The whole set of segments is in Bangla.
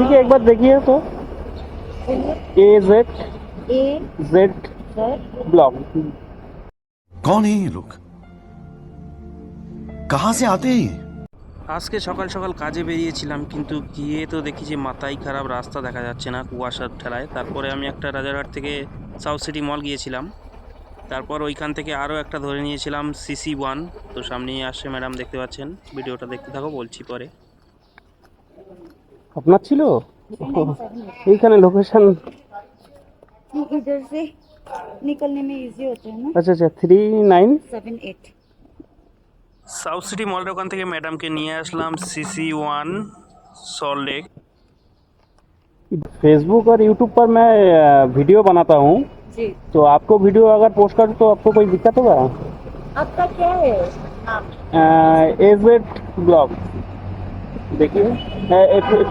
ठीक है, एक बार देखिए तो AZ ए Z जेड ब्लॉग। कौन है ये लोग? कहां से आते हैं ये? আজকে সকাল সকাল কাজে বেরিয়েছিলাম, কিন্তু গিয়ে তো দেখি যে মাথাই খারাপ, রাস্তা দেখা যাচ্ছে না কুয়াশার ঠেলায়। তারপরে আমি একটা রাজারহাট থেকে সাউথ সিটি মল গিয়েছিলাম, তারপর ওইখান থেকে আরও একটা ধরে নিয়েছিলাম CC1। তো সামনেই আসছে ম্যাডাম, দেখতে পাচ্ছেন। ভিডিওটা দেখতে থাকো, বলছি পরে। আপনার ছিল এইখানে লোকেশন? इधर से निकलने में इजी होता है ना। আচ্ছা আচ্ছা 39 7-8 সাউথ সিটি মলের ওখান থেকে ম্যাডামকে নিয়ে আসলাম CC1 সল্ট লেক। फेसबुक और यूट्यूब पर मैं वीडियो बनाता हूँ, जी। तो आपको वीडियो अगर पोस्ट करूँ तो आपको कोई दिक्कत होगा? आपका क्या है नाम? AZ ब्लॉग देखिए,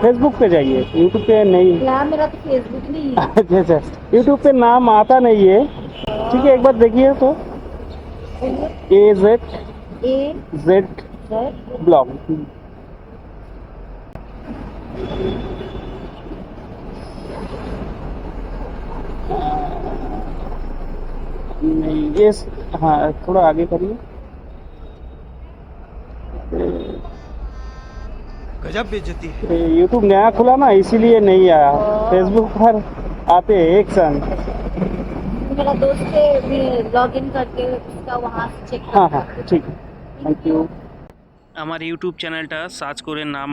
फेसबुक पे जाइए, यूट्यूब पे नहीं। यार मेरा तो फेसबुक नहीं है। अच्छा अच्छा, यूट्यूब पे नाम आता नहीं है। ठीक है, एक बार देखिए तो AZ ए Z जेड ब्लॉग। नहीं ये हाँ, थोड़ा आगे करिए। गजब बेइज्जती है। यूट्यूब नया खुला ना, इसीलिए नहीं आया। फेसबुक पर आते हैं एक संग। मेरा दोस्त है, मैं लॉग इन करके उसका वहाँ से चेक हाँ हाँ ठीक है, थैंक यू। আমার ইউটিউব চ্যানেলটা সার্চ করে নাম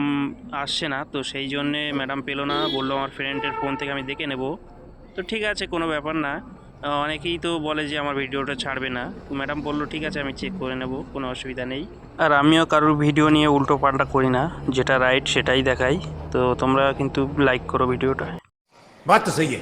আসছে না, তো সেই জন্যে ম্যাডাম পেলো না, বললো আমার ফ্রেন্ডের ফোন থেকে আমি দেখে নেব। তো ঠিক আছে, কোনো ব্যাপার না। অনেকেই তো বলে যে আমার ভিডিওটা ছাড়বে না, তো ম্যাডাম বললো ঠিক আছে, আমি চেক করে নেব, কোনো অসুবিধা নেই। আর আমিও কারোর ভিডিও নিয়ে উল্টো পাল্টা করি না, যেটা রাইট সেটাই দেখাই। তো তোমরা কিন্তু লাইক করো ভিডিওটা। बात तो सही है।